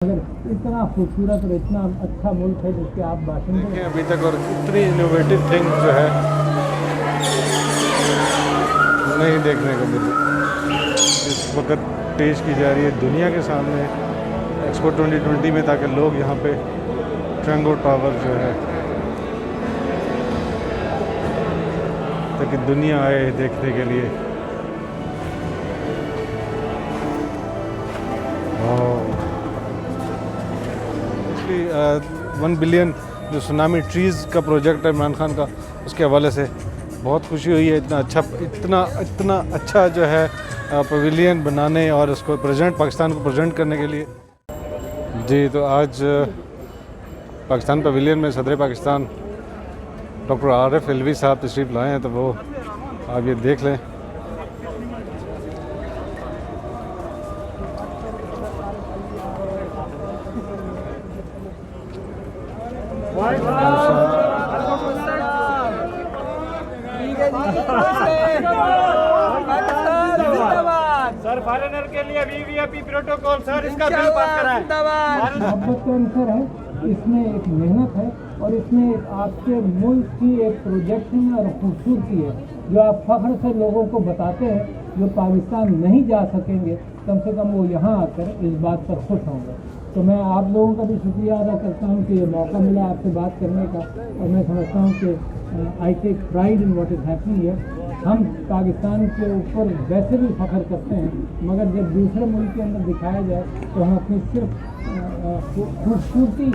अगर इतना खूबसूरत और इतना अच्छा मुल्क है जिसके आप बाशिंदे देखें अभी तक, और इतनी इनोवेटिव थिंग जो है नहीं देखने को मिली। इस वक्त पेश की जा रही है दुनिया के सामने एक्सपो 2020 में, ताकि लोग यहाँ पे ट्रैंगो टावर जो है, ताकि दुनिया आए देखने के लिए। 1 बिलियन जो सुनामी ट्रीज़ का प्रोजेक्ट है इमरान खान का, उसके हवाले से बहुत खुशी हुई है। इतना अच्छा जो है पवेलियन बनाने और उसको पाकिस्तान को प्रेजेंट करने के लिए। जी, तो आज पाकिस्तान पवेलियन में सदर पाकिस्तान डॉक्टर आरिफ अलवी साहब तशरीफ़ लाए हैं, तो वो आप ये देख लें। सर फॉरेनर के लिए वीवीआईपी प्रोटोकॉल सर, इसका बिल पास कराएं। मोहब्बत का अंसर है, इसमें एक मेहनत है और इसमें एक आपके मुल्क की एक प्रोजेक्शन और खूबसूरती है जो आप फख्र से लोगों को बताते हैं। जो पाकिस्तान नहीं जा सकेंगे, कम से कम वो यहाँ आकर इस बात पर खुश होंगे। तो मैं आप लोगों का भी शुक्रिया अदा करता हूँ कि ये मौका मिला आपसे बात करने का, और मैं समझता हूँ कि I take pride in what is happening here. हम पाकिस्तान के ऊपर वैसे भी फख्र करते हैं, मगर जब दूसरे मुल्क के अंदर दिखाया जाए तो हम अपनी सिर्फ खूबसूरती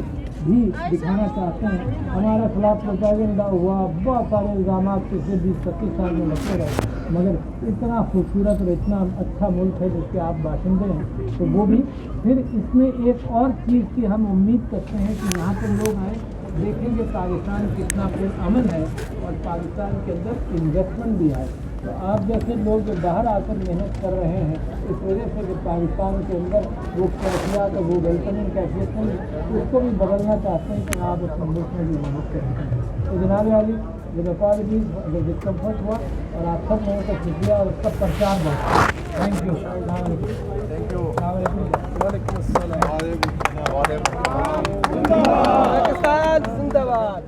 भी दिखाना चाहते हैं। हमारा खिलाफ प्रोपेगेंडा हुआ, बहुत सारे इल्ज़ाम पिछले 20-25 साल में लगते रहे, मगर इतना खूबसूरत और इतना अच्छा मुल्क है जिसके आप बाशिंदे हैं, तो वो भी फिर इसमें एक और चीज़ की हम उम्मीद करते हैं कि यहाँ पर लोग आए, देखेंगे पाकिस्तान कितना अमन है और पाकिस्तान के अंदर इन्वेस्टमेंट भी आए। तो आप जैसे लोग जो बाहर आकर मेहनत कर रहे हैं, इस वजह से कि पाकिस्तान के अंदर वो कैफियत और वो वेलकमिंग कैफियत नहीं, उसको भी बदलना चाहते हैं कि आप उस मुल्क में भी मेहनत करें। तो जनाब वाली व्यापार भी अगर डिस्कम्फर्ट हुआ, और आप सब लोगों का शुक्रिया और उसका प्रचार हुआ। Thank you. पाकिस्तान जिंदाबाद।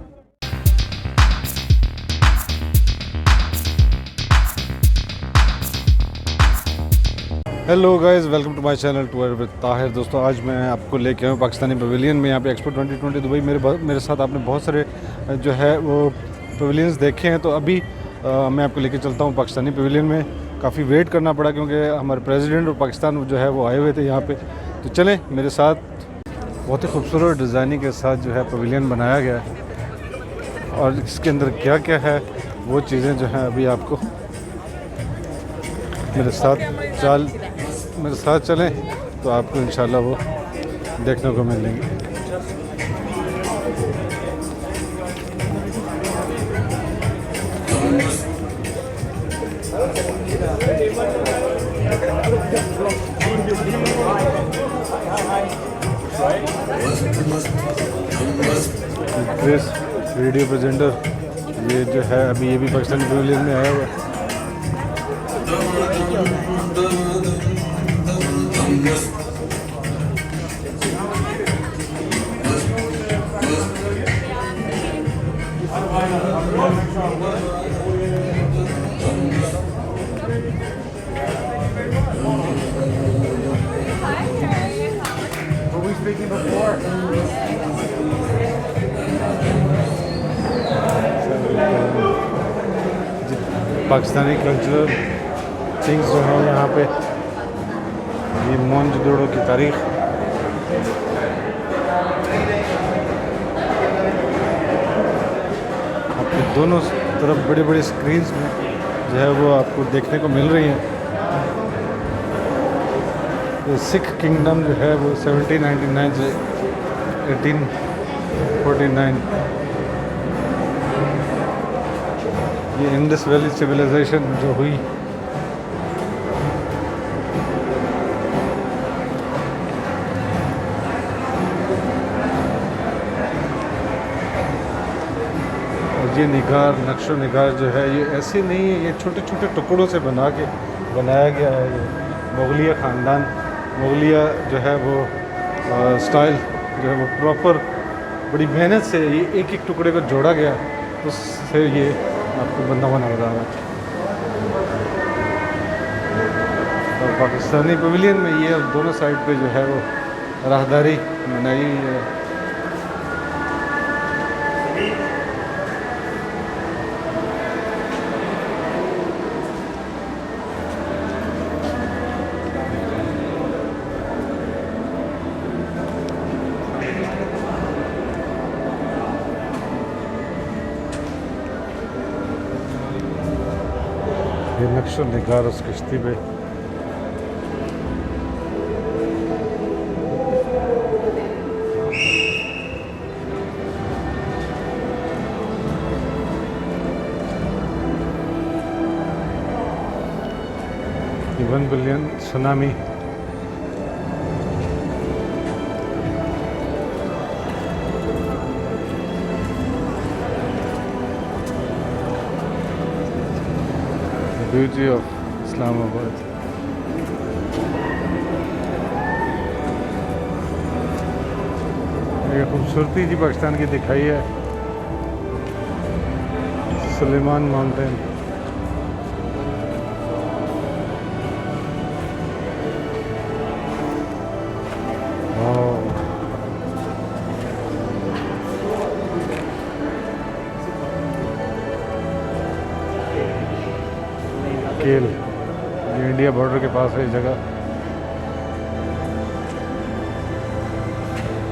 Hello guys, welcome to my channel tour with Tahir. दोस्तों, आज मैं आपको लेके आया हूँ पाकिस्तानी पवेलियन में, यहाँ पे एक्सपो 2020 दुबई। मेरे साथ आपने बहुत सारे जो है वो पवेलियंस देखे हैं, तो अभी मैं आपको लेके चलता हूँ पाकिस्तानी पवेलियन में। काफ़ी वेट करना पड़ा क्योंकि हमारे प्रेसिडेंट और पाकिस्तान जो है वो आए हुए थे यहाँ पे। तो चलें मेरे साथ। बहुत ही खूबसूरत डिज़ाइनिंग के साथ जो है पवेलियन बनाया गया है, और इसके अंदर क्या क्या है वो चीज़ें जो हैं अभी आपको मेरे साथ चलें तो आपको इंशाल्लाह वो देखने को मिलेंगे। क्रिस वीडियो प्रेजेंटर ये जो है अभी ये भी पाकिस्तानी पवेलियन में आया हुआ है। पाकिस्तानी कल्चरल थिंग्स जो हैं यहाँ पे, ये मोहनजोदड़ो की तारीख, आपके दोनों तरफ बड़ी बड़ी स्क्रीन्स में जो है वो आपको देखने को मिल रही हैं। ये सिख किंगडम जो है वो 1799 से 1849, ये इंडस वैली सिविलाइजेशन जो हुई, और ये निगार नक्शो निगार जो है ये ऐसे नहीं है, ये छोटे छोटे टुकड़ों से बनाया गया है। ये मुगलिया ख़ानदान, मुगलिया जो है वो स्टाइल जो है वो प्रॉपर बड़ी मेहनत से ये एक एक टुकड़े को जोड़ा गया, उससे ये आपको बंदा बना रहा है। और पाकिस्तानी पवेलियन में ये दोनों साइड पे जो है वो राहदारी बनाई हुई है। ये नक्शो निगार उस किश्ती पे $1 billion tsunami. Beauty of Islamabad. ये खूबसूरती जी पाकिस्तान की दिखाई है। सुलेमान माउंटेन, केल, ये इंडिया बॉर्डर के पास है ये जगह।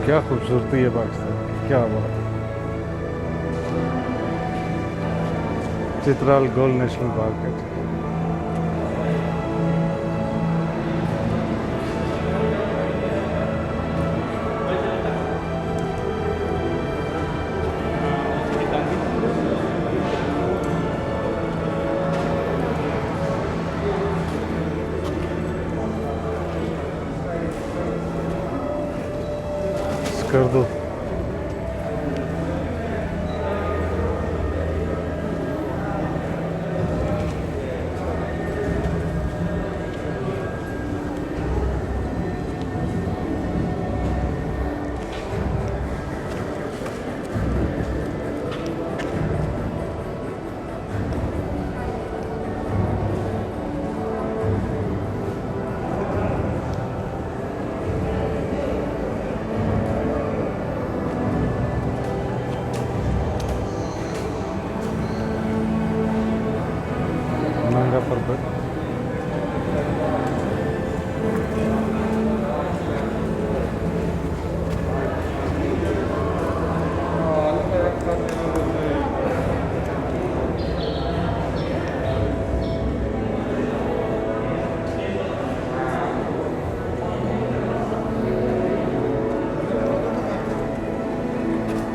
क्या खूबसूरती है पाकिस्तान की, क्या बात है। चित्राल गोल नेशनल पार्क है। कर दो। पर्वत,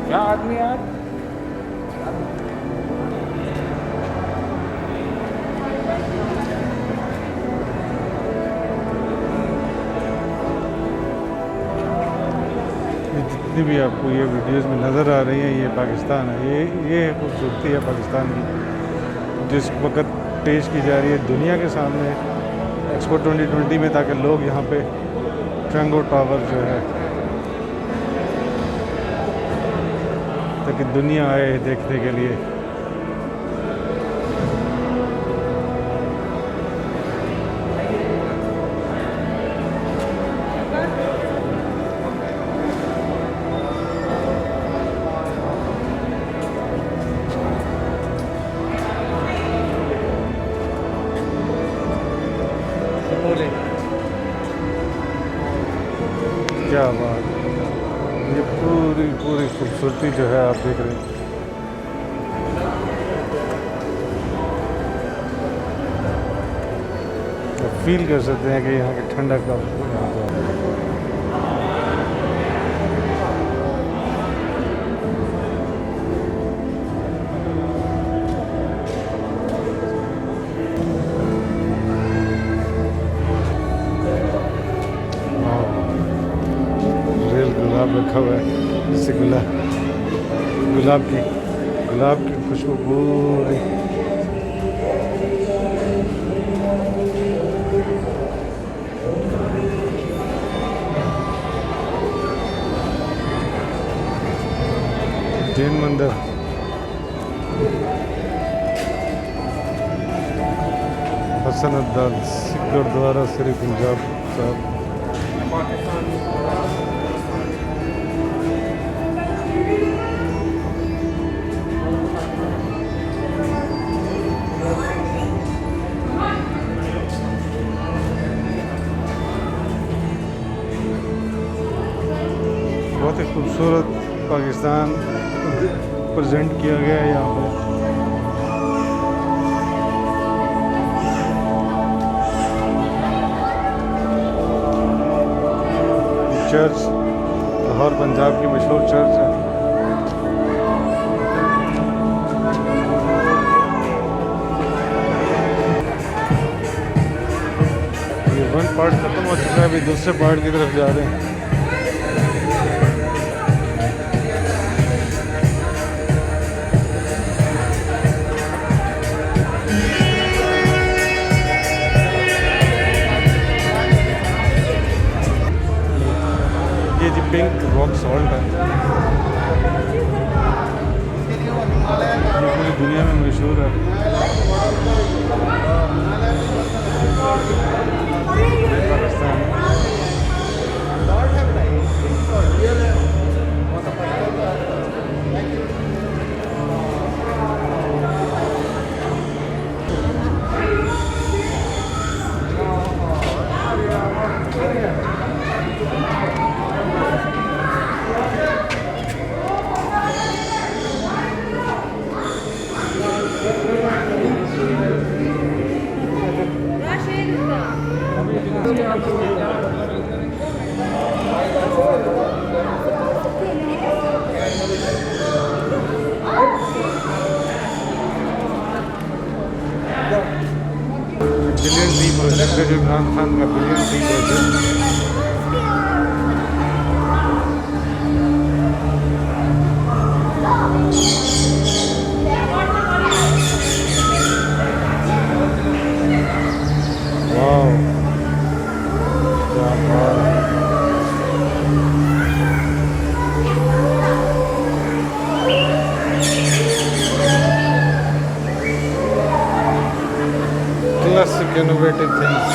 क्या आदमी आज जितनी भी आपको ये वीडियोस में नज़र आ रही हैं ये पाकिस्तान है। ये खूबसूरती है पाकिस्तान की जिस वक्त पेश की जा रही है दुनिया के सामने एक्सपो 2020 में, ताकि लोग यहाँ पे ट्रंगो टावर जो है ताकि दुनिया आए देखने के लिए। क्या बात, ये पूरी खूबसूरती जो है आप देख रहे हैं। आप फील कर सकते हैं कि यहाँ की ठंडक का रखा हुआ है, जिससे गुलाब की खुशबू पूरी जैन मंदिर, हसन अब्दाल सिख गुरुद्वारा श्री पंजाब साहब। बहुत ही खूबसूरत पाकिस्तान प्रेजेंट किया गया है यहाँ पे। चर्च लाहौर पंजाब की मशहूर चर्च है। ये वन पार्ट खत्म हो चुका है, अभी दूसरे पार्ट की तरफ जा रहे हैं। ये जी पिंक रॉक सॉल्ट है, ये पूरी दुनिया में मशहूर है। पाकिस्तान बिलियन टी प्रोजेक्ट है, जो इमरान खान का बिलियन टी प्रोजेक्ट। वाह, क्या बात है। Classic innovative things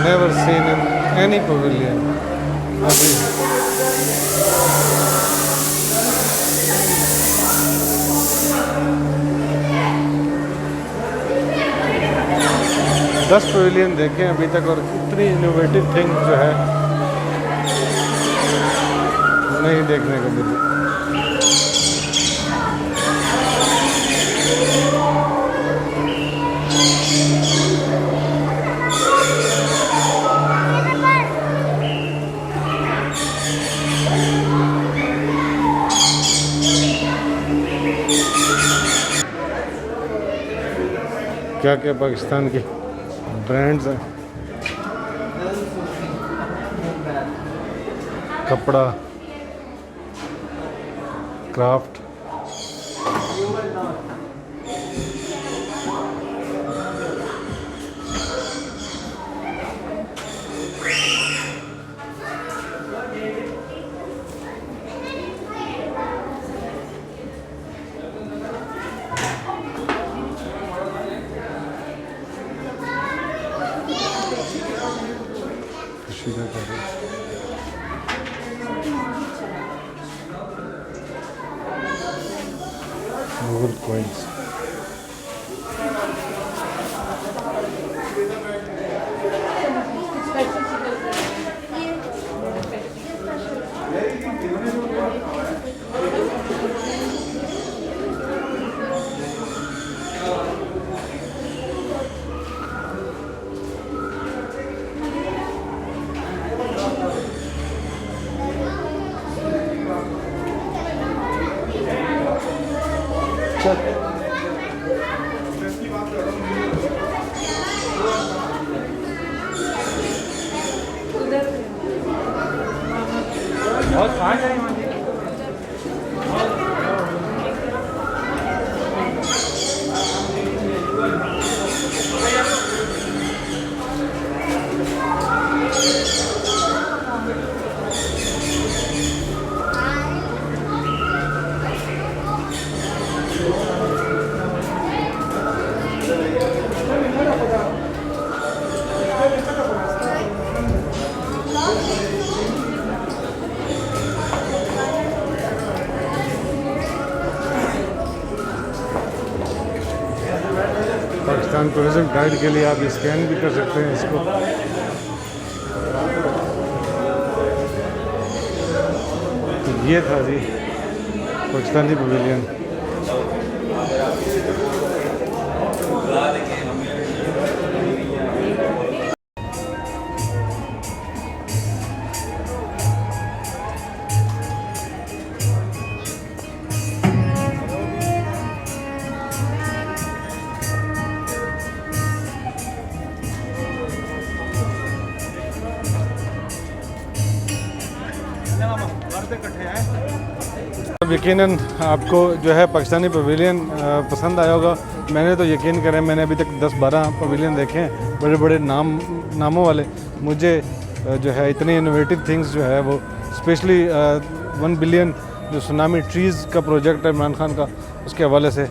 never seen in any pavilion. अभी 10 पवेलियन देखे अभी तक और इतनी इनोवेटिव थिंग जो है नहीं देखने को मिली। क्या क्या पाकिस्तान के ब्रांड्स हैं, कपड़ा, क्राफ्ट, Mughal coins. बहुत कहाँ जाए वहाँ जी? पाकिस्तान टूरिज्म गाइड के लिए आप स्कैन भी कर सकते हैं इसको। तो ये था जी पाकिस्तानी पवेलियन। अब यकीनन आपको जो है पाकिस्तानी पवेलियन पसंद आया होगा। मैंने तो यकीन करें, मैंने अभी तक 10-12 पवेलियन देखे हैं, बड़े बड़े नामों वाले। मुझे जो है इतने इनोवेटिव थिंग्स जो है वो स्पेशली 1 बिलियन जो सुनामी ट्रीज़ का प्रोजेक्ट है इमरान खान का, उसके हवाले से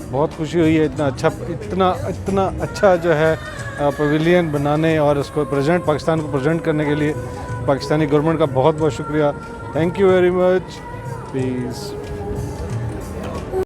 बहुत खुशी हुई है। इतना अच्छा जो है पवेलियन बनाने और उसको पाकिस्तान को प्रेजेंट करने के लिए पाकिस्तानी गवर्नमेंट का बहुत बहुत शुक्रिया। Thank you very much. Peace.